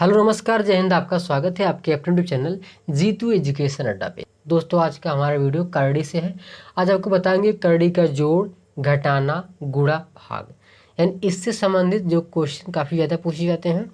Hello नमस्कार, जय हिंद। आपका स्वागत है आपके अपने यूट्यूब चैनल G2 एजुकेशन अड्डा पे। दोस्तों, आज का हमारा वीडियो करड़ी से है। आज आपको बताएंगे करड़ी का जोड़, घटाना, गुणा, भाग, यानी इससे संबंधित जो क्वेश्चन काफ़ी ज़्यादा पूछे जाते हैं,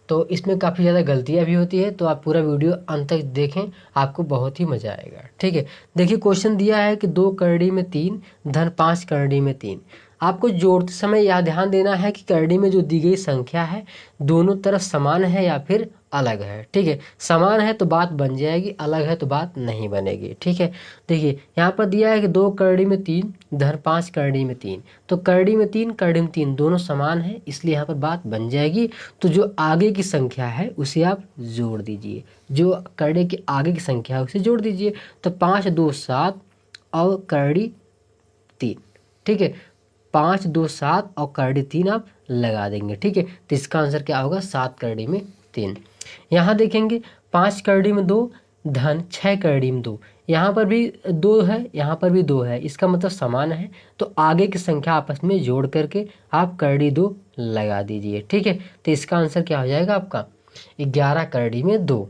तो इसमें काफ़ी ज़्यादा गलतियाँ भी होती है। तो आप पूरा वीडियो अंत तक देखें, आपको बहुत ही मज़ा आएगा। ठीक है, देखिए क्वेश्चन दिया है कि 2 करड़ी में 3 धन 5 करड़ी में 3। आपको जोड़ते समय यह ध्यान देना है कि करड़ी में जो दी गई संख्या है दोनों तरफ समान है या फिर अलग है। ठीक है, समान है तो बात बन जाएगी, अलग है तो बात नहीं बनेगी। ठीक है, देखिए यहाँ पर दिया है कि 2 करड़ी में 3 धन 5 करड़ी में 3। तो करड़ी में 3 करड़ी में 3 दोनों समान है, इसलिए यहाँ पर बात बन जाएगी। तो जो आगे की संख्या है उसे आप जोड़ दीजिए, जो करड़ी के आगे की संख्या है उसे जोड़ दीजिए। तो 5 2 7 और करड़ी 3। ठीक है, 5 2 7 और करड़ी 3 आप लगा देंगे। ठीक है, तो इसका आंसर क्या होगा? 7 करड़ी में 3। यहाँ देखेंगे 5 करड़ी में 2 धन 6 करड़ी में 2। यहाँ पर भी 2 है, यहाँ पर भी 2 है, इसका मतलब समान है। तो आगे की संख्या आपस में जोड़ करके आप करड़ी 2 लगा दीजिए। ठीक है, तो इसका आंसर क्या हो जाएगा आपका? 11 करड़ी में 2।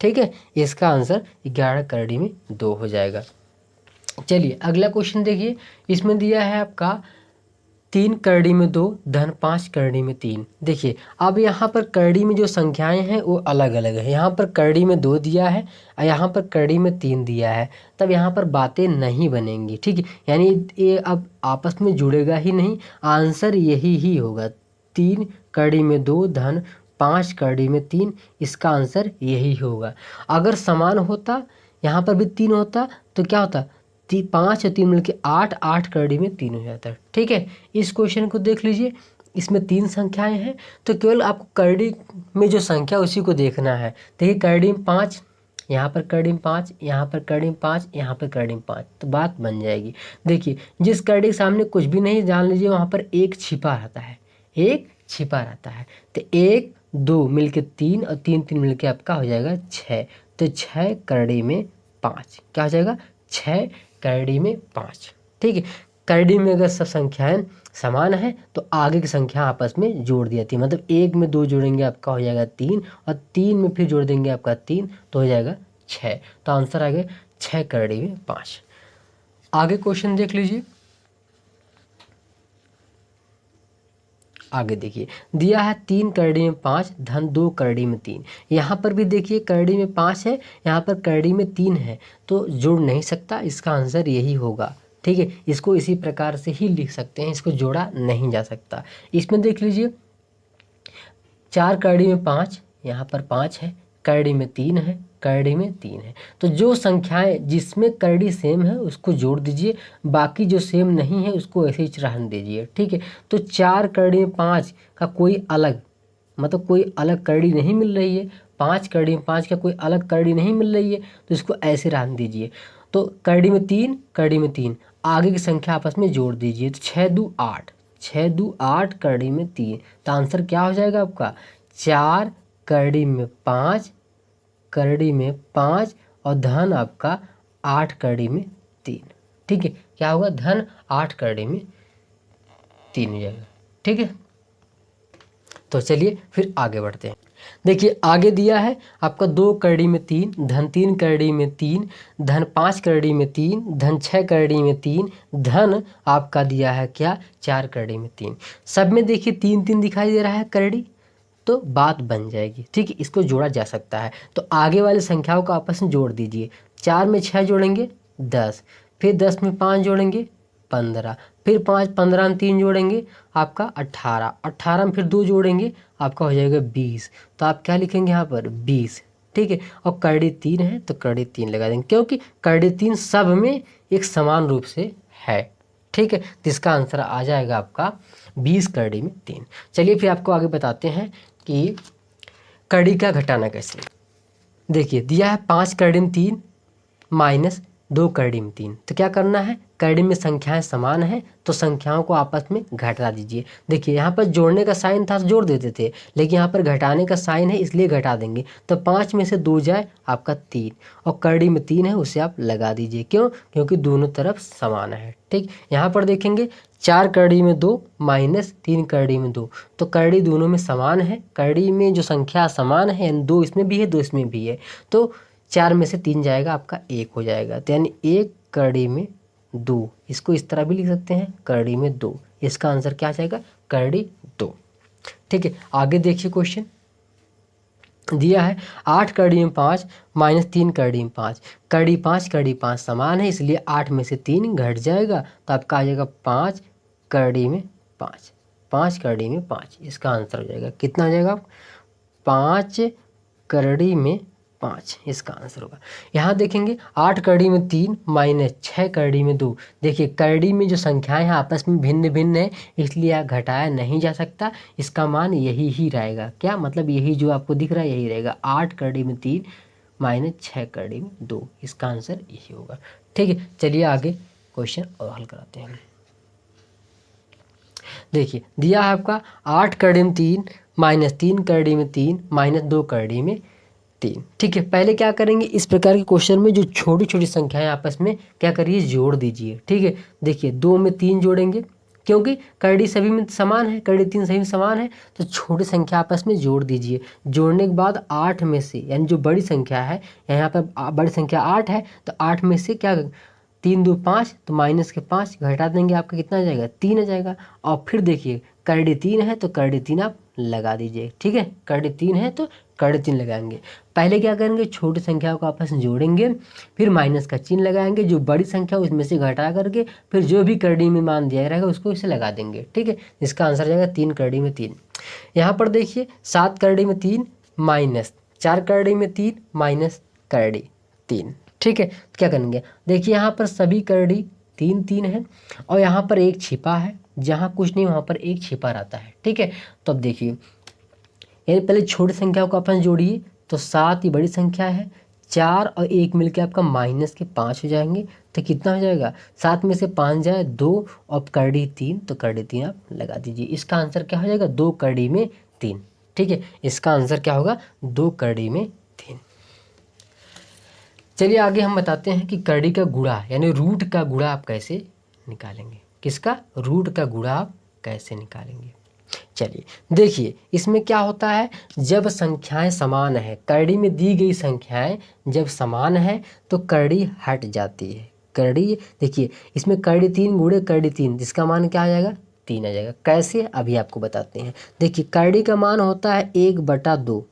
ठीक है, इसका आंसर 11 करड़ी में 2 हो जाएगा। चलिए अगला क्वेश्चन देखिए, इसमें दिया है आपका 3 करड़ी में 2 धन 5 करड़ी में 3। देखिए अब यहाँ पर करड़ी में जो संख्याएं हैं वो अलग अलग है। यहाँ पर करड़ी में 2 दिया है और यहाँ पर करड़ी में 3 दिया है, तब यहाँ पर बातें नहीं बनेंगी। ठीक है, यानी ये अब आपस में जुड़ेगा ही नहीं, आंसर यही ही होगा। 3 करड़ी में 2 धन 5 करड़ी में 3, इसका आंसर यही होगा। अगर समान होता, यहाँ पर भी 3 होता, तो क्या होता? 5 और 3 मिलके 8, 8 करड़ी में 3 हो जाता है। ठीक है, इस क्वेश्चन को देख लीजिए, इसमें 3 संख्याएं हैं, तो केवल आपको करड़ी में जो संख्या उसी को देखना है। देखिए करड़ी में 5, यहाँ पर करड़ी में 5, यहाँ पर करड़ी में 5, यहाँ पर करड़ी में 5, तो बात बन जाएगी। देखिए जिस करड़ी के सामने कुछ भी नहीं, जान लीजिए वहाँ पर एक छिपा रहता है, एक छिपा रहता है। तो 1 2 मिलके 3 और 3 3 मिलके आपका हो जाएगा 6। तो 6 करड़ी में 5 क्या हो जाएगा? 6 करड़ी में 5। ठीक है, करड़ी में अगर सब संख्याएं समान है तो आगे की संख्या आपस में जोड़ दी जाती है। मतलब 1 में 2 जोड़ेंगे आपका हो जाएगा 3, और 3 में फिर जोड़ देंगे आपका 3, तो हो जाएगा 6। तो आंसर आ गया 6 करड़ी में 5। आगे क्वेश्चन देख लीजिए। आगे देखिए दिया है 3 करड़ी में 5 धन 2 करड़ी में 3। यहाँ पर भी देखिए करड़ी में 5 है, यहाँ पर करड़ी में 3 है, तो जुड़ नहीं सकता, इसका आंसर यही होगा। ठीक है, इसको इसी प्रकार से ही लिख सकते हैं, इसको जोड़ा नहीं जा सकता। इसमें देख लीजिए 4 करड़ी में 5, यहाँ पर 5 है, करड़ी में 3 है, करड़ी में 3 है। तो जो संख्याएं जिसमें करड़ी सेम है उसको जोड़ दीजिए, बाकी जो सेम नहीं है उसको ऐसे ही रहने दीजिए। ठीक है, तो 4 करड़ी में 5 का कोई अलग, मतलब कोई अलग करड़ी नहीं मिल रही है, 5 करड़ी में 5 का कोई अलग करड़ी नहीं मिल रही है, तो इसको ऐसे रहने दीजिए। तो करड़ी में 3, करड़ी में 3, आगे की संख्या आपस में जोड़ दीजिए। तो 6 2 8, 6 2 8 करड़ी में 3, तो आंसर क्या हो जाएगा आपका? 4 करड़ी में 5, करड़ी में 5 और धन आपका 8 करड़ी में 3। ठीक है, क्या होगा? धन 8 करड़ी में 3 हो जाएगा। ठीक है, तो चलिए फिर आगे बढ़ते हैं। देखिए आगे दिया है आपका 2 करड़ी में 3 धन 3 करड़ी में 3 धन 5 करड़ी में 3 धन 6 करड़ी में 3 धन आपका दिया है क्या? 4 करड़ी में 3। सब में देखिए 3 3 दिखाई दे रहा है करड़ी, तो बात बन जाएगी। ठीक है, इसको जोड़ा जा सकता है। तो आगे वाली संख्याओं को आपस में जोड़ दीजिए। 4 में 6 जोड़ेंगे 10, फिर 10 में 5 जोड़ेंगे 15, फिर 5 15 में 3 जोड़ेंगे आपका 18, 18 में फिर 2 जोड़ेंगे आपका हो जाएगा 20। तो आप क्या लिखेंगे यहाँ पर? 20। ठीक है, और करड़ी 3 है तो करड़ी 3 लगा देंगे, क्योंकि करड़ी 3 सब में एक समान रूप से है। ठीक है, तो इसका आंसर आ जाएगा आपका 20 करड़ी में 3। चलिए फिर आपको आगे बताते हैं कि करड़ी का घटाना कैसे। देखिए दिया है 5 करड़ी में 3 माइनस 2 करड़ी में 3। तो क्या करना है, करड़ी में संख्याएं समान हैं तो संख्याओं को आपस में घटा दीजिए। देखिए यहाँ पर जोड़ने का साइन था तो जोड़ देते थे, लेकिन यहाँ पर घटाने का साइन है इसलिए घटा देंगे। तो 5 में से 2 जाए आपका 3, और करड़ी में 3 है उसे आप लगा दीजिए। क्यों? क्योंकि दोनों तरफ समान है। ठीक, यहाँ पर देखेंगे 4 करड़ी में 2 माइनस 3 करड़ी में 2, तो करड़ी दोनों में समान है। करड़ी में जो संख्या समान है, 2 इसमें भी है 2 इसमें भी है, तो 4 में से 3 जाएगा आपका 1 हो जाएगा। तो यानी 1 करड़ी में 2, इसको इस तरह भी लिख सकते हैं करड़ी में 2। इसका आंसर क्या आ जाएगा, करड़ी 2। ठीक है, आगे देखिए क्वेश्चन दिया है 8 करड़ी में 5 माइनस 3 करड़ी में 5। करड़ी 5 समान है इसलिए 8 में से 3 घट जाएगा, तो आपका आ जाएगा 5 करड़ी में 5। 5 करड़ी में 5, इसका आंसर हो जाएगा कितना आ जाएगा, 5 करड़ी में 5, इसका आंसर होगा। यहाँ देखेंगे 8 करड़ी में 3 माइनस 6 करड़ी में 2। देखिए करड़ी में जो संख्याएं हैं आपस में भिन्न भिन्न है, इसलिए यह घटाया नहीं जा सकता, इसका मान यही ही रहेगा। क्या मतलब, यही जो आपको दिख रहा है यही रहेगा, 8 करड़ी में 3 माइनस 6 करड़ी में 2, इसका आंसर यही होगा। ठीक है, चलिए आगे क्वेश्चन और हल कराते हैं। देखिए दिया है आपका 8 करड़ी में 3 माइनस 3 करड़ी में 3 माइनस 2 करड़ी में 3। ठीक है, पहले क्या करेंगे, इस प्रकार के क्वेश्चन में जो छोटी छोटी संख्याएं आपस में क्या करिए, जोड़ दीजिए। ठीक है, देखिए 2 में 3 जोड़ेंगे क्योंकि करड़ी सभी में समान है, करड़ी 3 सभी में समान है, तो छोटी संख्या आपस में जोड़ दीजिए। जोड़ने के बाद 8 में से, यानी जो बड़ी संख्या है, यहाँ पर बड़ी संख्या 8 है, तो 8 में से क्या 3 2 5, तो माइनस के 5 घटा देंगे, आपका कितना आ जाएगा, 3 आ जाएगा। और फिर देखिए करड़ी 3 है तो करड़ी 3 आप लगा दीजिए। ठीक है, करड़ी 3 है तो करड़ी 3 लगाएंगे। पहले क्या करेंगे, छोटी संख्याओं को आपस में जोड़ेंगे, फिर माइनस का चिन्ह लगाएंगे, जो बड़ी संख्या उसमें से घटा करके फिर जो भी करड़ी में मान दिया रहेगा उसको इसे लगा देंगे। ठीक है, इसका आंसर जाएगा 3 करड़ी में 3। यहाँ पर देखिए 7 करड़ी में 3 माइनस 4 करड़ी में 3 माइनस करड़ी 3। ठीक है, तो क्या करेंगे, देखिए यहाँ पर सभी करड़ी 3 3 है, और यहाँ पर एक छिपा है, जहाँ कुछ नहीं वहाँ पर एक छिपा रहता है। ठीक है, तो अब देखिए यानी पहले छोटी संख्याओं को अपन जोड़िए, तो 7 ही बड़ी संख्या है, 4 और 1 मिलकर आपका माइनस के 5 हो जाएंगे, तो कितना हो जाएगा, 7 में से 5 जाए 2, और करड़ी 3, तो करड़ी 3 आप लगा दीजिए। इसका आंसर क्या हो जाएगा, 2 करड़ी में 3। ठीक है, इसका आंसर क्या होगा, 2 करड़ी में 3। चलिए आगे हम बताते हैं कि करड़ी का गुणा यानी रूट का गुणा आप कैसे निकालेंगे। किसका, रूट का गुणा आप कैसे निकालेंगे। चलिए देखिए इसमें क्या होता है, जब संख्याएं समान है, करड़ी में दी गई संख्याएं जब समान है तो करड़ी हट जाती है। करड़ी देखिए इसमें करड़ी 3 गुणे करड़ी 3, जिसका मान क्या आ जाएगा, 3 आ जाएगा। कैसे, अभी आपको बताते हैं। देखिए करड़ी का मान होता है 1/2,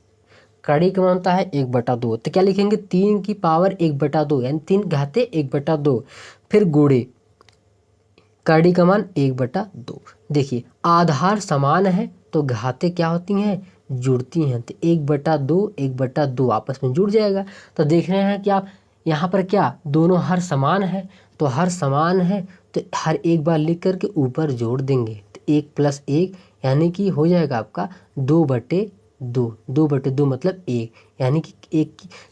करड़ी का मान होता है 1/2, तो क्या लिखेंगे, 3 की पावर 1/2 यानी 3 घाते 1/2, फिर गुणे करड़ी का मान 1/2। देखिए आधार समान है तो घाते क्या होती हैं, जुड़ती हैं, तो 1/2 आपस में जुड़ जाएगा। तो देख रहे हैं कि आप यहाँ पर क्या दोनों हर समान है, तो हर समान है तो हर एक बार लिख करके ऊपर जोड़ देंगे, तो 1 + 1 यानी कि हो जाएगा आपका 2/2। 2/2 मतलब 1, यानी कि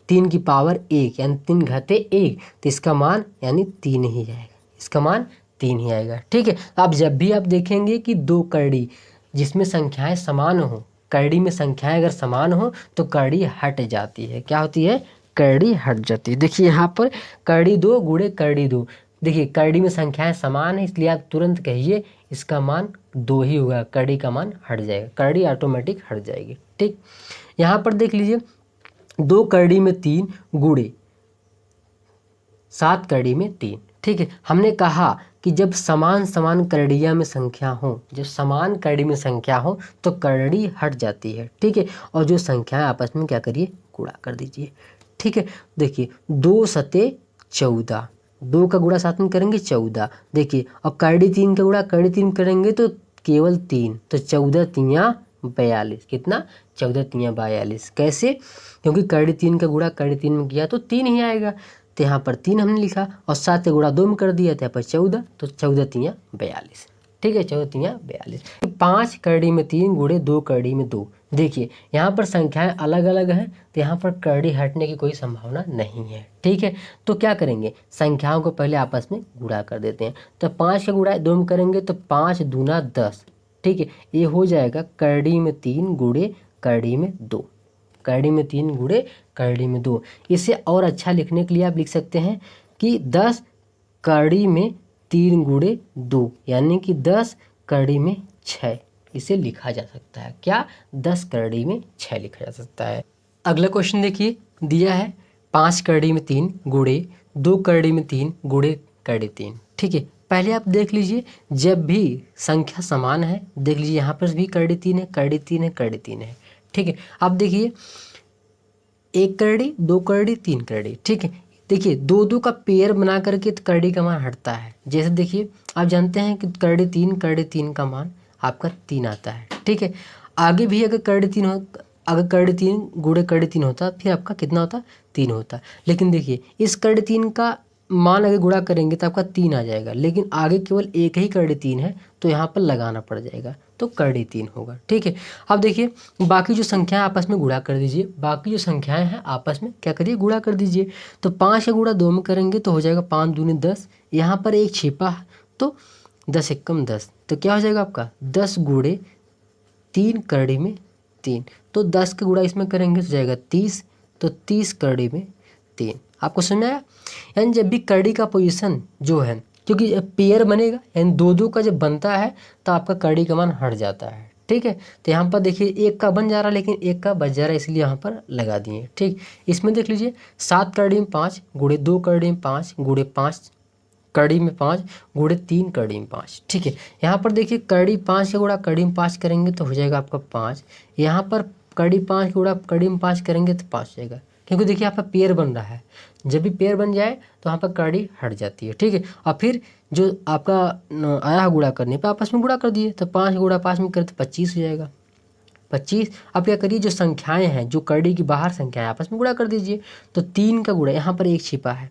3 की पावर 1 यानी 3 घाते 1, तो इसका मान यानी 3 ही जाएगा, इसका मान 3 ही आएगा। ठीक है, आप जब भी आप देखेंगे कि 2 करड़ी जिसमें संख्याएं समान हो, करड़ी में संख्याएं अगर समान हो तो करड़ी हट जाती है। क्या होती है, करड़ी हट जाती है। देखिए यहाँ पर करड़ी 2 गुणे करड़ी 2, देखिए करड़ी में संख्याएं समान है इसलिए आप तुरंत कहिए इसका मान 2 ही होगा, करड़ी का मान हट जाएगा, करड़ी ऑटोमेटिक हट जाएगी। ठीक, यहाँ पर देख लीजिए 2 करड़ी में 3 गुणे 7 करड़ी में 3। ठीक है, हमने कहा कि जब समान समान करड़ियाँ में संख्या हो, जब समान करड़ी में संख्या हो तो करड़ी हट जाती है। ठीक है, और जो संख्याएं आपस में क्या करिए, गुणा कर दीजिए। ठीक है, देखिए 2 सते 14, 2 का गुणा साथ में करेंगे 14। देखिए और करड़ी 3 का गुणा करड़ी 3 करेंगे तो केवल 3, तो 14 तियाँ 42, कितना, 14 तियाँ 42। कैसे, क्योंकि करड़ी 3 का गुणा करड़ी 3 में किया तो 3 ही आएगा, तो यहाँ पर 3 हमने लिखा, और 7 का गुणा 2 में कर दिया तो यहाँ पर 14, तो 14 तियाँ 42। ठीक है, 14 तियाँ 42। 5 करड़ी में 3 गुणे 2 करड़ी में 2, देखिए यहाँ पर संख्याएं अलग अलग हैं, तो यहाँ पर करड़ी हटने की कोई संभावना नहीं है। ठीक है, तो क्या करेंगे, संख्याओं को पहले आपस में गुणा कर देते हैं। तो 5 का गुणा 2 में करेंगे तो 5 दूना 10। ठीक है, ये हो जाएगा करड़ी में 3 गुणे करड़ी में 2, करड़ी में 3 गुणे करड़ी में 2। इसे और अच्छा लिखने के लिए आप लिख सकते हैं कि 10 करड़ी में 3 गुणे 2, यानी कि 10 करड़ी में 6 इसे लिखा जा सकता है। क्या, 10 करड़ी में 6 लिखा जा सकता है। अगला क्वेश्चन देखिए, दिया है 5 करड़ी में 3 गुणे 2 करड़ी में 3 गुणे करड़ी 3। ठीक है, पहले आप देख लीजिए, जब भी संख्या समान है, देख लीजिए यहाँ पर भी करड़ी 3 है, करड़ी 3 है, करड़ी 3 है। ठीक है, अब देखिए 1 करड़ी 2 करड़ी 3 करड़ी। ठीक है, देखिए 2 का पेयर बना करके तो करड़ी का मान हटता है। जैसे देखिए आप जानते हैं कि करड़ी 3 का मान आपका 3 आता है। ठीक है, आगे भी अगर करड़ी 3 हो, अगर करड़ी 3 गुणे करड़ी 3 होता फिर आपका कितना होता, 3 होता। लेकिन देखिए इस करड़ी 3 का मान अगर गुणा करेंगे तो आपका 3 आ जाएगा, लेकिन आगे केवल एक ही करड़ी 3 है तो यहाँ पर लगाना पड़ जाएगा, तो करड़ी 3 होगा। ठीक है, अब देखिए बाकी जो संख्याएं आपस में गुणा कर दीजिए, बाकी जो संख्याएं हैं आपस में क्या करिए, गुणा कर दीजिए। तो 5 का गुणा 2 में करेंगे तो हो जाएगा 5 दूनी 10, यहाँ पर एक छिपा है तो 10 एकम 10, तो क्या हो जाएगा आपका 10 गुणे 3 करड़ी में 3। तो 10 का गुणा इसमें करेंगे तो जाएगा 30, तो 30 करड़ी में 3। आपको समझ आया। यानी जब भी करड़ी का पोजीशन जो है, क्योंकि पेयर बनेगा यानी 2 का जब बनता है तो आपका करड़ी का मान हट जाता है। ठीक है, तो यहाँ पर देखिए 1 का बन जा रहा है लेकिन 1 का बच जा रहा है, इसलिए यहाँ पर लगा दिए। ठीक, इसमें देख लीजिए 7 करड़ी में 5 गुणे 2 करड़ी में 5 गुणे 5 कड़ी में 5 गुणे 3 कड़ी में 5। ठीक है, यहाँ पर देखिए कड़ी 5 का गुणा कड़ी में 5 करेंगे तो हो जाएगा आपका 5। यहाँ पर कड़ी 5 का गुणा कड़ी में 5 करेंगे तो 5 जाएगा, क्योंकि देखिए यहाँ पर पेयर बन रहा है। जब भी पेयर बन जाए तो यहाँ पर कड़ी हट जाती है। ठीक है, और फिर जो आपका आया गुणा करने पर आपस में गुणा कर दिए, तो 5 गुणा 5 में करें तो 25 हो जाएगा, 25। अब क्या करिए, जो संख्याएं हैं, जो करड़ी की बाहर संख्याएं आपस में गुणा कर दीजिए। तो 3 का गुणा, यहाँ पर 1 छिपा है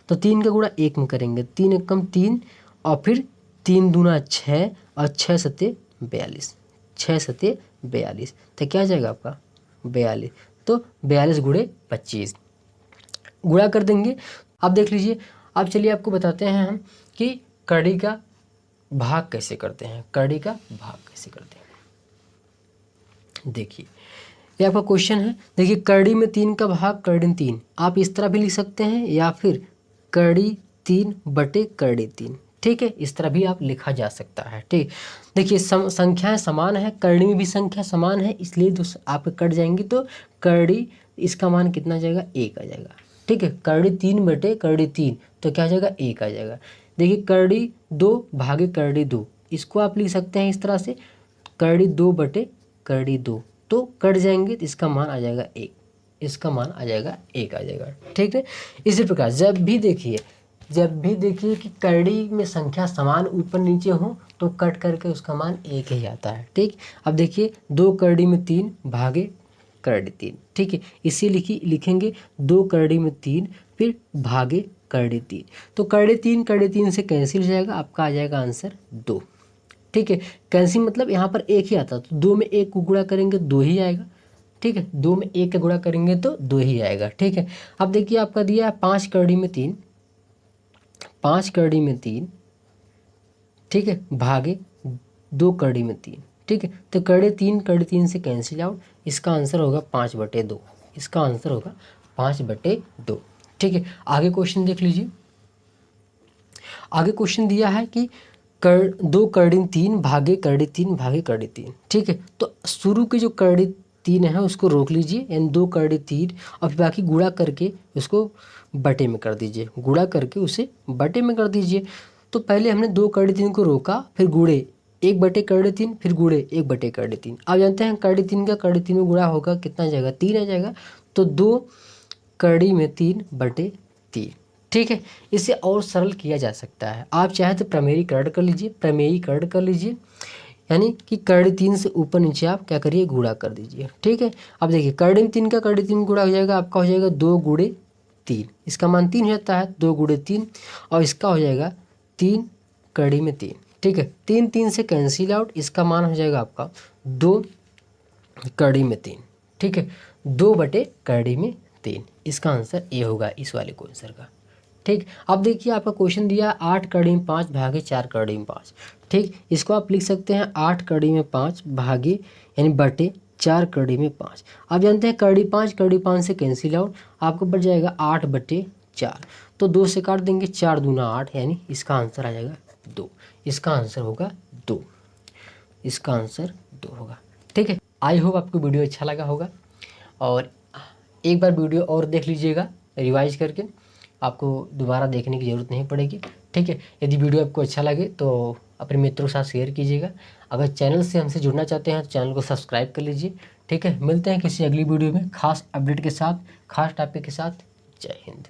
तो 3 का गुणा 1 में करेंगे, 3 एकम 3 और फिर 3 दूना 6 और 6 सत्ते 42, 6 सत्ते 42, तो क्या आ जाएगा आपका 42। तो 42 गुणे 25 गुणा कर देंगे। अब देख लीजिए, अब चलिए आपको बताते हैं हम कि करड़ी का भाग कैसे करते हैं, करड़ी का भाग कैसे करते हैं। देखिए ये आपका क्वेश्चन है। देखिए करड़ी में 3 का भाग करड़ी में 3, आप इस तरह भी लिख सकते हैं या फिर करड़ी 3 बटे करड़ी 3। ठीक है, इस तरह भी आप लिखा जा सकता है। ठीक, देखिए संख्याएं समान है, करड़ी में भी संख्या समान है, इसलिए आप कट जाएंगी तो करड़ी इसका मान कितना आ जाएगा, 1 आ जाएगा। ठीक है, करड़ी 3 बटे करड़ी 3 तो क्या आ जाएगा, 1 आ जाएगा। देखिए करड़ी 2 भागे करड़ी 2, इसको आप लिख सकते हैं इस तरह से, करड़ी 2 बटे करड़ी 2, तो कट जाएंगे तो इसका मान आ जाएगा 1, इसका मान आ जाएगा 1 आ जाएगा। ठीक है, इसी प्रकार जब भी देखिए कि करड़ी में संख्या समान ऊपर नीचे हो तो कट करके उसका मान 1 ही आता है। ठीक, अब देखिए 2 करड़ी में 3 भागे करड़ी 3। ठीक है, इसी लिखेंगे 2 करड़ी में 3 फिर भागे करड़ी 3, तो करड़ी 3 से कैंसिल हो जाएगा, आपका आ जाएगा आंसर 2। ठीक है, कैंसिल मतलब यहाँ पर 1 ही आता, तो 2 में 1 को गुणा करेंगे 2 ही आएगा। ठीक है, 2 में 1 का गुणा करेंगे तो 2 ही आएगा। ठीक है, अब देखिए आपका दिया है 5 करड़ी में 3, 5 करड़ी में 3, ठीक है, भागे 2 करड़ी में 3। ठीक है, तो करड़ी 3 से कैंसिल आउट, इसका आंसर होगा 5 बटे 2, इसका आंसर होगा 5 बटे 2। ठीक है, आगे क्वेश्चन देख लीजिए। आगे क्वेश्चन दिया है कि 2 करड़ी 3 भागे करड़ी 3 भागे करड़ी 3। ठीक है, तो शुरू की जो करड़ी 3 है उसको रोक लीजिए, यानी 2 करड़ी 3 और फिर बाकी गुणा करके उसको बटे में कर दीजिए, गुणा करके उसे बटे में कर दीजिए। तो पहले हमने 2 करड़ी 3 को रोका, फिर गुणे 1 बटे करड़ी 3, फिर गुणे 1 बटे करड़ी 3। आप जानते हैं करड़ी 3 का करड़ी 3 में गुणा होगा कितना आ जाएगा, 3 आ जाएगा, तो 2 करड़ी में 3 बटे 3। ठीक है, इसे और सरल किया जा सकता है, आप चाहे तो प्रमेयीकरण कर लीजिए, प्रमेयीकरण कर लीजिए, यानी कि करड़ी 3 से ऊपर नीचे आप क्या करिए, गुणा कर दीजिए। ठीक है, अब देखिए करड़ी में 3 का करड़ी 3 गुणा हो जाएगा, आपका हो जाएगा 2 गुणे 3, इसका मान 3 हो जाता है, 2 गुणे 3 और इसका हो जाएगा 3 करड़ी में 3। ठीक है, 3 से कैंसिल आउट, इसका मान हो जाएगा आपका 2 कड़ी में 3, ठीक है, 2 कड़ी में 3, इसका आंसर ए होगा इस वाले क्वेश्चन का। ठीक, अब देखिए आपका क्वेश्चन दिया 8 कड़ी में 5 भागे 4 कड़ी में 5। ठीक, इसको आप लिख सकते हैं 8 कड़ी में 5 भागे यानी बटे 4 कड़ी में 5। आप जानते हैं कड़ी 5 से कैंसिल आउट, आपको बच जाएगा 8/4, तो 2 से काट देंगे, 4 दूना 8, यानी इसका आंसर आ जाएगा 2। इसका आंसर होगा 2, इसका आंसर 2 होगा। ठीक है, आई होप आपको वीडियो अच्छा लगा होगा, और एक बार वीडियो और देख लीजिएगा रिवाइज करके, आपको दोबारा देखने की ज़रूरत नहीं पड़ेगी। ठीक है, यदि वीडियो आपको अच्छा लगे तो अपने मित्रों के साथ शेयर कीजिएगा। अगर चैनल से हमसे जुड़ना चाहते हैं तो चैनल को सब्सक्राइब कर लीजिए। ठीक है, मिलते हैं किसी अगली वीडियो में खास अपडेट के साथ, खास टॉपिक के साथ। जय हिंद।